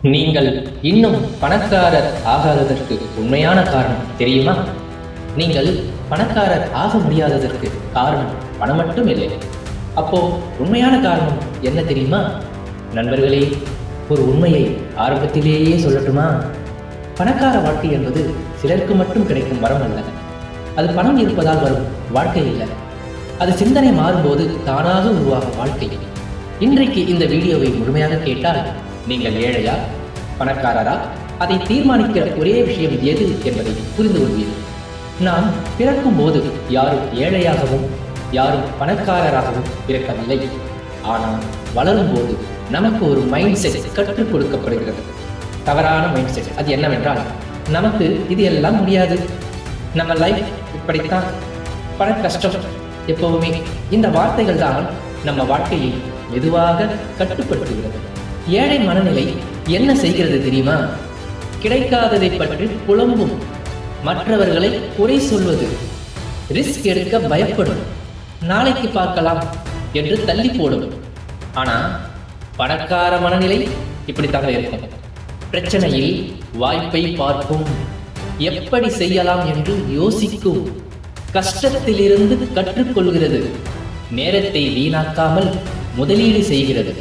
நீங்கள் இன்னும் பணக்காரர் ஆகாததற்கு உண்மையான காரணம் தெரியுமா? நீங்கள் பணக்காரர் ஆக முடியாததற்கு காரணம் பணம் மட்டும் இல்லை. அப்போ உண்மையான காரணம் என்ன தெரியுமா? நண்பர்களே, ஒரு உண்மையை ஆரம்பத்திலேயே சொல்லட்டுமா? பணக்கார வாழ்க்கை என்பது சிலருக்கு மட்டும் கிடைக்கும் வரம் அல்ல. அது பணம் இருப்பதால் வரும் வாழ்க்கை இல்லை. அது சிந்தனை மாறும்போது தானாக உருவாகும் வாழ்க்கை. இன்றைக்கு இந்த வீடியோவை முழுமையாக கேட்டால் நீங்கள் ஏழையா பணக்காரரா அதை தீர்மானிக்கிற ஒரே விஷயம் எது என்பதை புரிந்து கொள்வீர்கள். நாம் பிறக்கும் போது யாரும் ஏழையாகவும் யாரும் பணக்காரராகவும் பிறக்கவில்லை. ஆனால் வளரும் போது நமக்கு ஒரு மைண்ட் செட் கற்றுக் கொடுக்கப்படுகிறது. தவறான மைண்ட் செட். அது என்னவென்றால், நமக்கு இது எல்லாம் முடியாது, நம்ம லைஃப் இப்படித்தான், பண கஷ்டம் எப்பவுமே. இந்த வார்த்தைகள் தான் நம்ம வாழ்க்கையை மெதுவாக கட்டுப்படுத்துகிறது. ஏழை மனநிலை என்ன செய்கிறது தெரியுமா? கிடைக்காததை பற்றி புலம்பும், மற்றவர்களை குறை சொல்வது, ரிஸ்க் எடுக்க பயப்படும், நாளைக்கு பார்க்கலாம் என்று தள்ளி போடும். ஆனா பணக்கார மனநிலை இப்படித்தாக இருக்கும். பிரச்சனையில் வாய்ப்பை பார்க்கும், எப்படி செய்யலாம் என்று யோசிக்கும், கஷ்டத்திலிருந்து கற்றுக்கொள்கிறது, நேரத்தை வீணாக்காமல் முதலீடு செய்கிறது.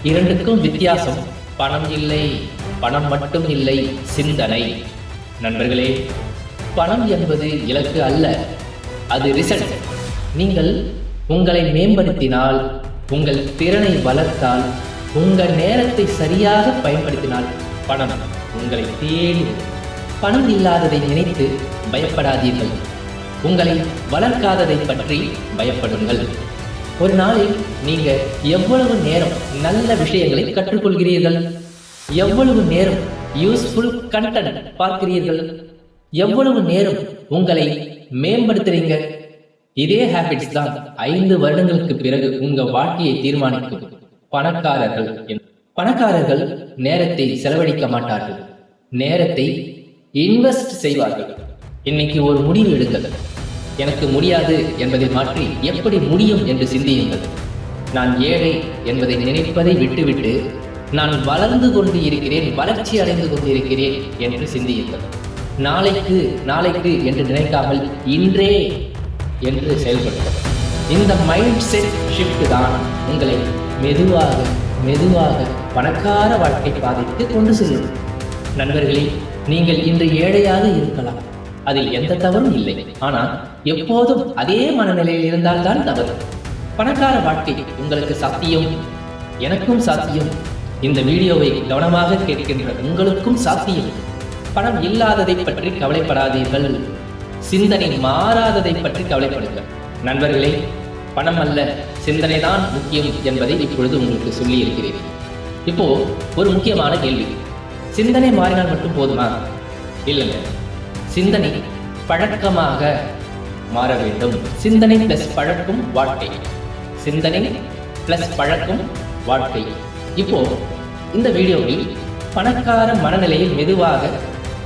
இரண்டுக்கும் வித்தியாசம் பணம் இல்லை, பணம் மட்டும் இல்லை, சிந்தனை. நண்பர்களே, பணம் என்பது இலக்கு அல்ல, அது ரிசல்ட். நீங்கள் உங்களை மேம்படுத்தினால், உங்கள் திறனை வளர்த்தால், உங்கள் நேரத்தை சரியாக பயன்படுத்தினால் பணம் உங்களை தேடி. பணம் இல்லாததை நினைத்து பயப்படாதீர்கள், உங்களை வளர்க்காததை பற்றி பயப்படுங்கள். ஒரு நாளில் நீங்க எவ்வளவு நேரம் நல்ல விஷயங்களை கற்றுக்கொள்கிறீர்கள்? எவ்வளவு நேரம் யூஸ்ஃபுல் கண்டென்ட் பார்க்கிறீர்கள்? எவ்வளவு நேரம் உங்களை மேம்படுத்துறீங்க? இதே ஹேபிட்ஸ் தான் 5 வருடங்களுக்கு பிறகு உங்க வாழ்க்கையை தீர்மானிக்கும். பணக்காரர்கள் நேரத்தை செலவழிக்க மாட்டார்கள், நேரத்தை இன்வெஸ்ட் செய்வார்கள். இன்னைக்கு ஒரு முடிவு எடுங்கள். எனக்கு முடியாது என்பதை மாற்றி எப்படி முடியும் என்று சிந்தியுங்கள். நான் ஏழை என்பதை நினைப்பதை விட்டுவிட்டு நான் வளர்ந்து கொண்டு இருக்கிறேன், வளர்ச்சி அடைந்து கொண்டிருக்கிறேன் என்று சிந்தியுங்கள். நாளைக்கு நாளைக்கு என்று நினைக்காமல் இன்றே என்று செயல்படுங்கள். இந்த மைண்ட் செட் ஷிஃப்ட் தான் உங்களை மெதுவாக மெதுவாக பணக்கார வாழ்க்கை பாதைக்கு கொண்டு செல்லும். நண்பர்களே, நீங்கள் இன்று ஏழையாக இருக்கலாம், அதில் எந்த தவறும் இல்லை. ஆனால் எப்போதும் அதே மனநிலையில் இருந்தால்தான் தவறு. பணக்கார வாழ்க்கை உங்களுக்கு சாத்தியம், எனக்கும் சாத்தியம். இந்த வீடியோவை கவனமாக கேட்கின்ற உங்களுக்கும் சாத்தியம். பணம் இல்லாததை பற்றி கவலைப்படாதீர்கள், சிந்தனை மாறாததை பற்றி கவலைப்படுங்கள். நண்பர்களே, பணம் அல்ல, சிந்தனை தான் முக்கியம் என்பதை இப்பொழுது உங்களுக்கு சொல்லி இருக்கிறேன். இப்போ ஒரு முக்கியமான கேள்வி, சிந்தனை மாறினால் மட்டும் போதுமா? இல்லைங்க, சிந்தனை பழக்கமாக மாற வேண்டும். சிந்தனை பிளஸ் பழக்கம் வாழ்க்கை, சிந்தனை பிளஸ் பழக்கம் வாழ்க்கை. இப்போ இந்த வீடியோவில் பணக்கார மனநிலையை மெதுவாக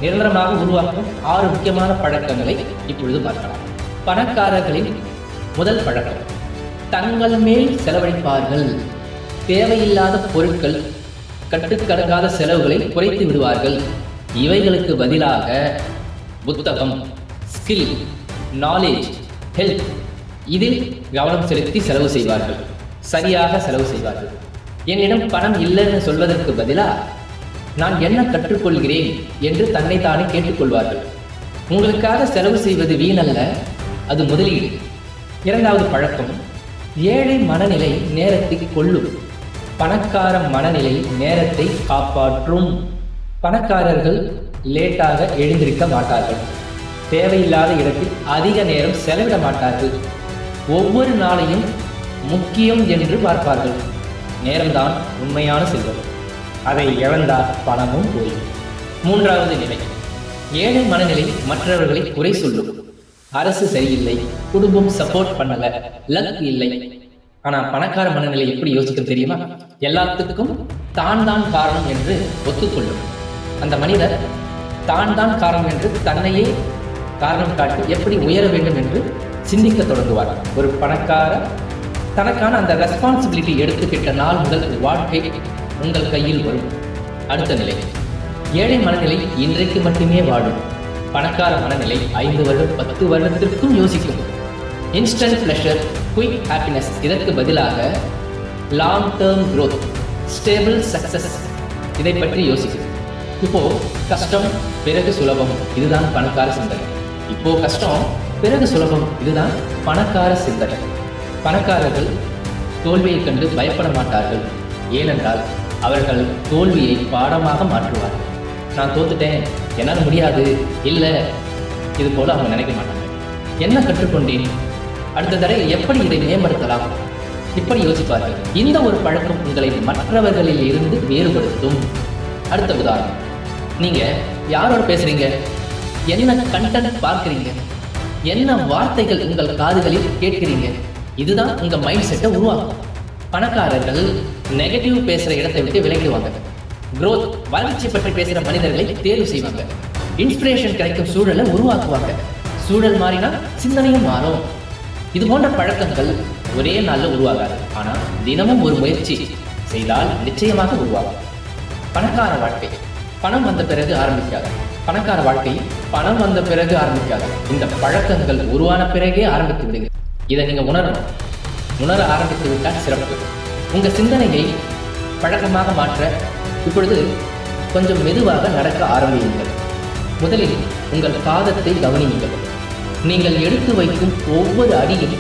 நிரந்தரமாக உருவாக்கும் 6 முக்கியமான பழக்கங்களை இப்பொழுது பார்க்கலாம். பணக்காரர்களின் முதல் பழக்கம், தங்கள் மேல் செலவழிப்பார்கள். தேவையில்லாத பொருட்கள், கட்டுக்கடங்காத செலவுகளை குறைத்து விடுவார்கள். இவைகளுக்கு பதிலாக புத்தகம், ஸ்கில், நாலேஜ், ஹெல்த், இதில் கவனம் செலுத்தி செலவு செய்வார்கள். சரியாக செலவு செய்வார்கள். என்னிடம் பணம் இல்லைன்னு சொல்வதற்கு பதிலாக நான் என்ன கற்றுக்கொள்கிறேன் என்று தன்னைத்தானே கேட்டுக்கொள்வார்கள். உங்களுக்காக செலவு செய்வது வீணல்ல, அது முதலீடு. இரண்டாவது பழக்கம், ஏழை மனநிலை நேரத்தை கொள்ளும், பணக்கார மனநிலை நேரத்தை காப்பாற்றும். பணக்காரர்கள் லேட்டாக எழுந்திருக்க மாட்டார்கள், தேவையில்லாத இடத்தில் அதிக நேரம் செலவிட மாட்டார்கள், ஒவ்வொரு நாளையும் முக்கியம் என்று பார்ப்பார்கள். நேரம்தான் உண்மையான செல்வம், அதை இழந்தால் பணமும் போய். மூன்றாவது நிலை, ஏழை மனநிலை மற்றவர்களை குறை சொல்லும். அரசு சரியில்லை, குடும்பம் சப்போர்ட் பண்ணல, லக் இல்லை. ஆனா பணக்கார மனநிலை எப்படி யோசிக்கும் தெரியுமா? எல்லாத்துக்கும் தான் தான் காரணம் என்று ஒத்துக்கொள்ளும். அந்த மனிதர் தான் தான் காரணம் என்று தன்னையே காரணம் காட்டி எப்படி உயர வேண்டும் என்று சிந்திக்க தொடங்குவார். ஒரு பணக்கார தனக்கான அந்த ரெஸ்பான்சிபிலிட்டி எடுத்துக்கிட்ட நாள் முதல் வாழ்க்கை உங்கள் கையில் வரும். அடுத்த நிலை, ஏழை மனநிலை இன்றைக்கு மட்டுமே வாழும். பணக்கார மனநிலை 5 வருடம் 10 வருடத்திற்கும் யோசிக்கும். இன்ஸ்டன்ட் பிளஷர், குயிக் ஹாப்பினஸ், இதற்கு பதிலாக long term growth, stable success, இதை பற்றி யோசிக்கும். இப்போ கஷ்டம் பிறகு சுலபம், இதுதான் பணக்கார சிந்தனை. இப்போ கஷ்டம் பிறகு சுலபம், இதுதான் பணக்கார சிந்தனை. பணக்காரர்கள் தோல்வியை கண்டு பயப்பட மாட்டார்கள். ஏனென்றால் அவர்கள் தோல்வியை பாடமாக மாற்றுவார்கள். நான் தோத்துட்டேன், என்னால் முடியாது, இல்லை, இது போல அவங்க நினைக்க மாட்டாங்க. என்ன கற்றுக்கொண்டேன், அடுத்த தடவை எப்படி இதை மேம்படுத்தலாம், இப்படி யோசிப்பார்கள். இந்த ஒரு பழக்கம் உங்களை மற்றவர்களில் இருந்து வேறுபடுத்தும். அடுத்த உதாரணம், நீங்க யாரோட பேசுறீங்க, என்ன கண்டென்ட் பார்க்குறீங்க, என்ன வார்த்தைகள் உங்கள் காதுகளில் கேட்கிறீங்க, இதுதான் உங்க மைண்ட் செட்டை உருவாக்கும். பணக்காரர்கள் நெகட்டிவ் பேசுற இடத்தை விட்டு விலகிடுவாங்க. growth, வளர்ச்சி பற்றி பேசுகிற மனிதர்களை தேர்வு செய்வாங்க. இன்ஸ்பிரேஷன் கிடைக்கும் சூழலை உருவாக்குவாங்க. சூழல் மாறினா சிந்தனையும் மாறும். இது போன்ற பழக்கங்கள் ஒரே நாளில் உருவாகாது, ஆனால் தினமும் ஒரு முயற்சி செய்தால் நிச்சயமாக உருவாகும். பணக்கார வாழ்க்கை பணம் வந்த பிறகு ஆரம்பிக்காது. பணக்கார வாழ்க்கை பணம் வந்த பிறகு ஆரம்பிக்காது. இந்த பழக்கங்கள் உருவான பிறகே ஆரம்பித்து விடுங்க. இதை நீங்க உணரணும். உணர ஆரம்பித்து விட்டால் சிறப்பு. உங்க சிந்தனையை பழக்கமாக மாற்ற இப்பொழுது கொஞ்சம் மெதுவாக நடக்க ஆரம்பியுங்கள். முதலில் உங்கள் பாதத்தை கவனியுங்கள். நீங்கள் எடுத்து வைக்கும் ஒவ்வொரு அடியும்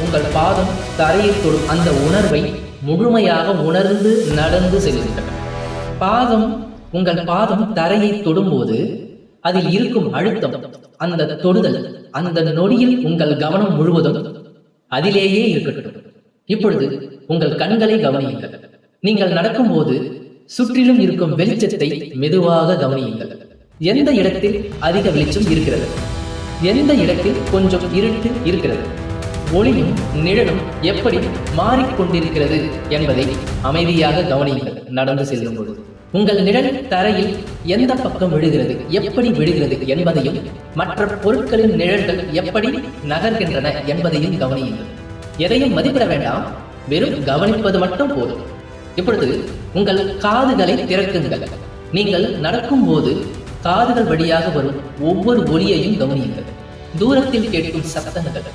உங்கள் பாதம் தரையை தொடும் அந்த உணர்வை முழுமையாக உணர்ந்து நடந்து செல்லுங்கள். உங்கள் பாதம் தரையை தொடும்போது அதில் இருக்கும் அழுத்தம், அந்த தொடுதல், அந்த நொடியில் உங்கள் கவனம் முழுவதும் அதிலேயே இருக்கட்டும். இப்பொழுது உங்கள் கண்களை கவனியுங்கள். நீங்கள் நடக்கும்போது சுற்றிலும் இருக்கும் வெளிச்சத்தை மெதுவாக கவனியுங்கள். எந்த இடத்தில் அதிக வெளிச்சம் இருக்கிறது, எந்த இடத்தில் கொஞ்சம் இருட்டு இருக்கிறது, ஒளியும் நிழலும் எப்படி மாறிக்கொண்டிருக்கிறது என்பதை அமைதியாக கவனியுங்கள். நடந்து செல்லும் பொழுது உங்கள் நிழல் தரையில் எந்த பக்கம் விழுகிறது, எப்படி விழுகிறது என்பதையும், மற்ற பொருட்களின் நிழல்கள் எப்படி நகர்கின்றன என்பதையும் கவனியுங்கள். எதையும் மதிப்பிட வேண்டாம், வெறும் கவனிப்பது மட்டும் போதும். இப்பொழுது உங்கள் காதுகளை திறக்குங்கள். நீங்கள் நடக்கும் போது காதுகள் வழியாக வரும் ஒவ்வொரு ஒலியையும் கவனியுங்கள். தூரத்தில் கேட்கும் சத்தங்கள்,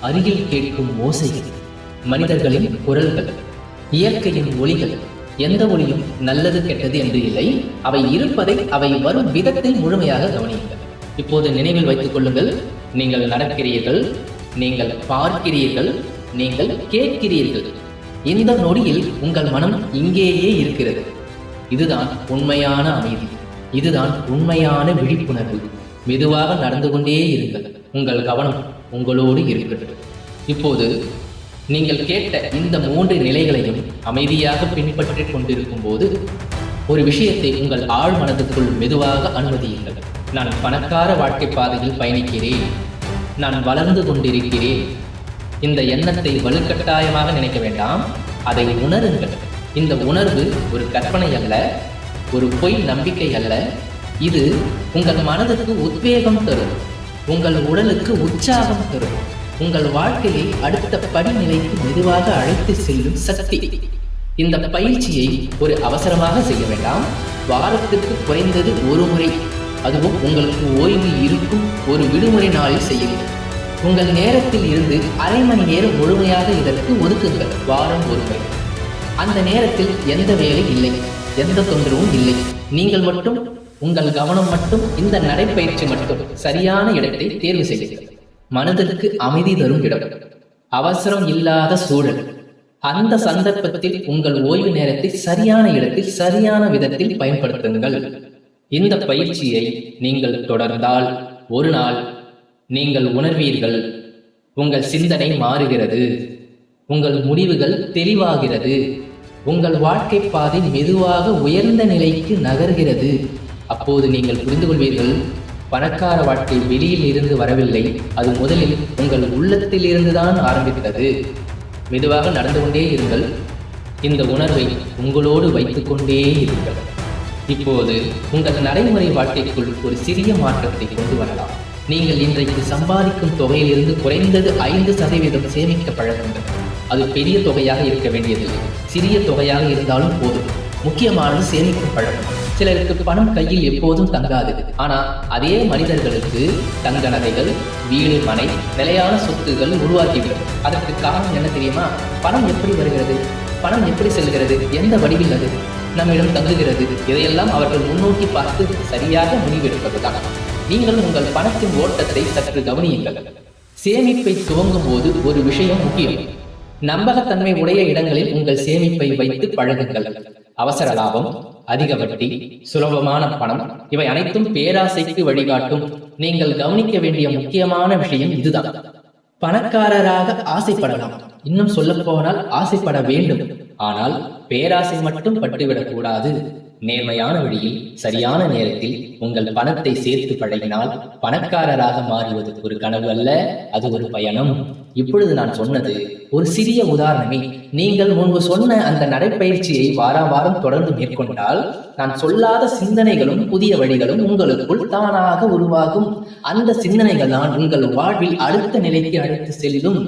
அருகில் கேட்கும் ஓசைகள், மனிதர்களின் குரல்கள், இயற்கையின் ஒலிகள். எந்த ஒலியும் நல்லது கெட்டது என்று இல்லை. அவை இருப்பதை, அவை வரும் விதத்தை முழுமையாக கவனியுங்கள். இப்போது நினைவில் வைத்துக் கொள்ளுங்கள், நீங்கள் நடக்கிறீர்கள், நீங்கள் பார்க்கிறீர்கள், நீங்கள் கேட்கிறீர்கள். இந்த நொடியில் உங்கள் மனம் இங்கேயே இருக்கிறது. இதுதான் உண்மையான அமைதி, இதுதான் உண்மையான விழிப்புணர்வு. மெதுவாக நடந்து கொண்டே இருங்கள். உங்கள் கவனம் உங்களோடு இருக்கட்டும். இப்போது நீங்கள் கேட்ட இந்த 3 நிலைகளையும் அமைதியாக பின்பற்றிக் கொண்டிருக்கும் போது ஒரு விஷயத்தை உங்கள் ஆழ் மனதுக்குள் மெதுவாக அனுமதியுங்கள். நான் பணக்கார வாழ்க்கை பாதையில் பயணிக்கிறேன், நான் வளர்ந்து கொண்டிருக்கிறேன். இந்த எண்ணத்தை வலுக்கட்டாயமாக நினைக்க வேண்டாம், அதை உணருங்கள். இந்த உணர்வு ஒரு கற்பனை அல்ல, ஒரு பொய் நம்பிக்கை அல்ல. இது உங்கள் மனதுக்கு உத்வேகம் தரும், உங்கள் உடலுக்கு உற்சாகம் தரும், உங்கள் வாழ்க்கையை அடுத்த படிநிலைக்கு மெதுவாக அழைத்து செல்லும் சக்தி. இந்த பயிற்சியை ஒரு அவசரமாக செய்ய வேண்டாம். வாரத்திற்கு குறைந்தது ஒரு முறை, அதுவும் உங்களுக்கு ஓய்வு இருக்கும் ஒரு விடுமுறை நாளில் செய்யுங்கள். உங்கள் நேரத்தில் இருந்து அரை மணி நேரம் முழுமையாக இதற்கு ஒதுக்குங்கள். வாரம் ஒரு முறை. அந்த நேரத்தில் எந்த வேலை இல்லை, எந்த தொந்தரவும் இல்லை. நீங்கள் மட்டும், உங்கள் கவனம் மட்டும், இந்த நடைப்பயிற்சி மட்டும். சரியான இடத்தை தேர்வு செய்யுங்கள். மனதிற்கு அமைதி தரும் இடம், அவசரம் இல்லாத சூழல். அந்த சந்தர்ப்பத்தில் உங்கள் ஓய்வு நேரத்தை சரியான இடத்தில், சரியான விதத்தில் பயன்படுத்துங்கள். இந்த பயிற்சியை நீங்கள் தொடர்ந்தால் ஒரு நாள் நீங்கள் உணர்வீர்கள், உங்கள் சிந்தனை மாறுகிறது, உங்கள் முடிவுகள் தெளிவாகிறது, உங்கள் வாழ்க்கை பாதை மெதுவாக உயர்ந்த நிலைக்கு நகர்கிறது. அப்போது நீங்கள் புரிந்து கொள்வீர்கள், பணக்கார வாழ்க்கை வெளியில் இருந்து வரவில்லை, அது முதலில் உங்கள் உள்ளத்தில் இருந்துதான் ஆரம்பித்தது. மெதுவாக நடந்து கொண்டே இருங்கள். இந்த உணர்வை உங்களோடு வைத்துக் கொண்டே இருங்கள். இப்போது உங்கள் நடைமுறை வாழ்க்கைக்குள் ஒரு சிறிய மாற்றத்தை கொண்டு வரலாம். நீங்கள் இன்றைக்கு சம்பாதிக்கும் தொகையிலிருந்து குறைந்தது 5% சேமிக்க பழகுங்கள். அது பெரிய தொகையாக இருக்க வேண்டியதில்லை, சிறிய தொகையாக இருந்தாலும் போதும். முக்கியமானது சேமிக்கும் பழக்கம். சிலருக்கு பணம் கையில் எப்போதும் தங்காது. ஆனா அதே மனிதர்களுக்கு தங்க நகைகள், வீடு, மனை, நிலையான சொத்துகள் உருவாக்கிவிடும். அதற்கு காரணம் என்ன தெரியுமா? பணம் எப்படி வருகிறது, பணம் எப்படி செல்கிறது, எந்த வடிவில் அது நம்மிடம் தங்குகிறது, இதையெல்லாம் அவர்கள் முன்னோக்கி பார்த்து சரியாக முடிவெடுப்பதுதான். நீங்கள் உங்கள் பணத்தின் ஓட்டத்தை சற்று கவனியுங்கள். சேமிப்பை துவங்கும் போது ஒரு விஷயம் முக்கியம். நம்பகத்தன்மை உடைய இடங்களில் உங்கள் சேமிப்பை வைத்து பழகுங்கள். அவசர லாபம், அதிக வட்டி, சுலபமான பணம், இவை அனைத்தும் பேராசைக்கு வழிகாட்டும். நீங்கள் கவனிக்க வேண்டிய முக்கியமான விஷயம் இதுதான். பணக்காரராக ஆசைப்படலாம், இன்னும் சொல்ல போனால் ஆசைப்பட வேண்டும். ஆனால் பேராசை மட்டும் பட்டுவிடக் கூடாது. நேர்மையான வழியில் சரியான நேரத்தில் உங்கள் பணத்தை சேர்த்து பழகினால் பணக்காரராக மாறுவது ஒரு கனவு அல்ல, அது ஒரு பயணம். இப்பொழுது நான் சொன்னது ஒரு சிறிய உதாரணமே. நீங்கள் முன்பு சொன்ன அந்த நடைப்பயிற்சியை வாரம் வாரம் தொடர்ந்து மேற்கொண்டால் நான் சொல்லாத சிந்தனைகளும் புதிய வழிகளும் உங்களுக்குள் தானாக உருவாகும். அந்த சிந்தனைகள் தான் உங்கள் வாழ்வில் அடுத்த நிலைக்கு அழைத்து செல்லும்.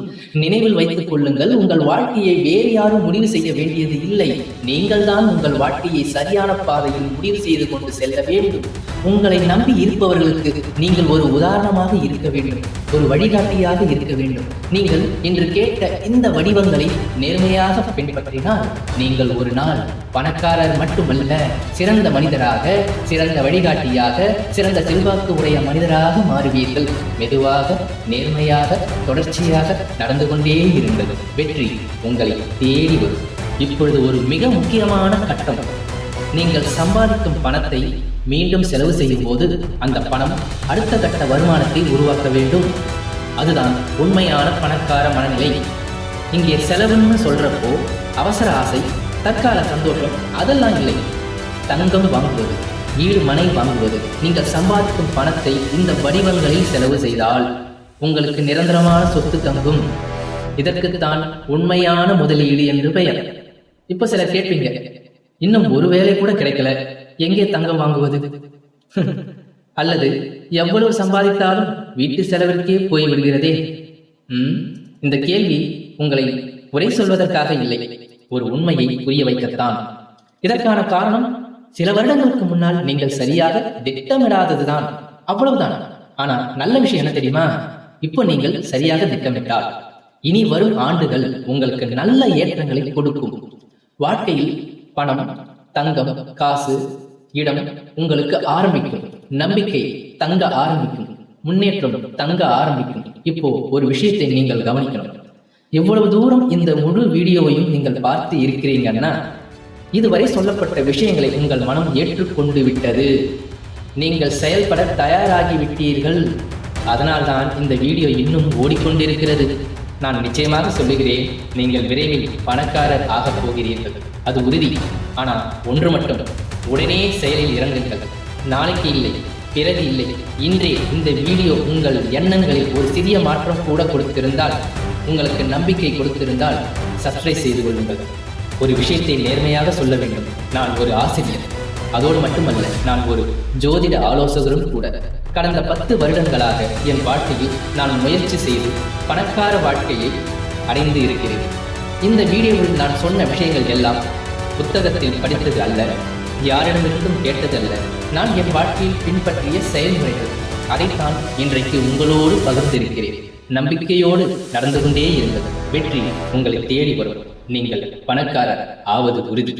நினைவில் வைத்துக் கொள்ளுங்கள், உங்கள் வாழ்க்கையை வேறு யாரும் முடிவு செய்ய வேண்டியது இல்லை. நீங்கள் தான் உங்கள் வாழ்க்கையை சரியான பாதையில் முடிவு செய்து கொண்டு செல்ல வேண்டும். உங்களை நம்பி இருப்பவர்களுக்கு நீங்கள் ஒரு உதாரணமாக இருக்க வேண்டும், ஒரு வழிகாட்டியாக இருக்க வேண்டும். நீங்கள் இன்று கேட்ட இந்த வடிவங்களை நேர்மையாக பின்பற்றினால் நீங்கள் ஒரு நாள் பணக்காரர் மட்டுமல்ல, சிறந்த மனிதராக, சிறந்த வழிகாட்டியாக, சிறந்த செல்வாக்கு உடைய மனிதராக மாறுவீர்கள். மெதுவாக, நேர்மையாக, தொடர்ச்சியாக நடந்து கொண்டே இருங்கள். வெற்றி உங்களை தேடி வரும். இப்பொழுது ஒரு மிக முக்கியமான கட்டம். நீங்கள் சம்பாதிக்கும் பணத்தை மீண்டும் செலவு செய்யும் போது அந்த பணம் அடுத்த கட்ட வருமானத்தை உருவாக்க வேண்டும். அதுதான் உண்மையான பணக்கார மனநிலை. இங்கே செலவுன்னு சொல்றப்போ அவசர ஆசை, தற்கால சந்தோஷம் அதெல்லாம் இல்லை. தங்கம் வாங்குவது, வீடு, மனை வாங்குவது, நீங்கள் சம்பாதிக்கும் பணத்தை இந்த வடிவங்களில் செலவு செய்தால் உங்களுக்கு நிரந்தரமான சொத்து தங்கும். இதற்குத்தான் உண்மையான முதலீடு என்று பெயர். இப்ப சிலர் கேட்பீங்க, இன்னும் ஒரு வேலை கூட கிடைக்கல, எங்கே தங்கம் வாங்குவது? அல்லது எவ்வளவு சம்பாதித்தாலும் வீட்டு செலவிற்கே போய் விடுகிறதே. இந்த கேள்வி உங்களை உரை சொல்வதற்காக இல்லை, ஒரு உண்மையை புரிய வைக்கத்தான். இதற்கான காரணம் சில வருடங்களுக்கு முன்னால் நீங்கள் சரியாக திட்டமிடாததுதான், அவ்வளவுதான். ஆனா நல்ல விஷயம் என்ன தெரியுமா? இப்போ நீங்கள் சரியாக திட்டமிட்டால் இனி வரும் ஆண்டுகள் உங்களுக்கு நல்ல ஏற்றங்களை கொடுக்கும். வாழ்க்கையில் பணம், தங்கம், காசு, இடம் உங்களுக்கு ஆரம்பிக்கும். நம்பிக்கை தங்க ஆரம்பிக்கும். முன்னேற்றம் தங்க ஆரம்பிக்கும். இப்போ ஒரு விஷயத்தை நீங்கள் கவனிக்கணும். எவ்வளவு தூரம் இந்த முழு வீடியோவையும் நீங்கள் பார்த்து இருக்கிறீங்கன்னா இதுவரை சொல்லப்பட்ட விஷயங்களை உங்கள் மனம் ஏற்றுக்கொண்டு விட்டது. நீங்கள் செயல்பட தயாராகி விட்டீர்கள். அதனால்தான் இந்த வீடியோ இன்னும் ஓடிக்கொண்டிருக்கிறது. நான் நிச்சயமாக சொல்லுகிறேன், நீங்கள் விரைவில் பணக்காரர் ஆகப் போகிறீர்கள், அது உறுதி. ஆனால் ஒன்று மட்டும், உடனே செயலில் இறங்குங்கள். நாளைக்கு இல்லை, பிறகு இல்லை, இன்றே இந்த வீடியோ உங்கள் எண்ணங்களில் ஒரு சிறிய மாற்றம் கூட கொடுத்திருந்தால், உங்களுக்கு நம்பிக்கை கொடுத்திருந்தால் சப்ஸ்கிரைப் செய்து கொள்ளுங்கள். ஒரு விஷயத்தை நேர்மையாக சொல்ல வேண்டும், நான் ஒரு ஆசிரியர், அதோடு மட்டுமல்ல, நான் ஒரு ஜோதிட ஆலோசகரும் கூட. கடந்த 10 வருடங்களாக என் வாழ்க்கையில் நான் முயற்சி செய்து பணக்கார வாழ்க்கையை அடைந்து இருக்கிறேன். இந்த வீடியோவில் நான் சொன்ன விஷயங்கள் எல்லாம் புத்தகத்தில் படித்தது அல்ல, யாரிடமிருந்தும் கேட்டதல்ல. நான் என் வாழ்க்கையில் பின்பற்றிய செயல்முறைகள். அதைத்தான் இன்றைக்கு உங்களோடு பகிர்ந்திருக்கிறேன். நம்பிக்கையோடு நடந்து கொண்டே இருங்கள். வெற்றி உங்களை தேடி வரும். நீங்கள் பணக்காரர் ஆவது உறுதி.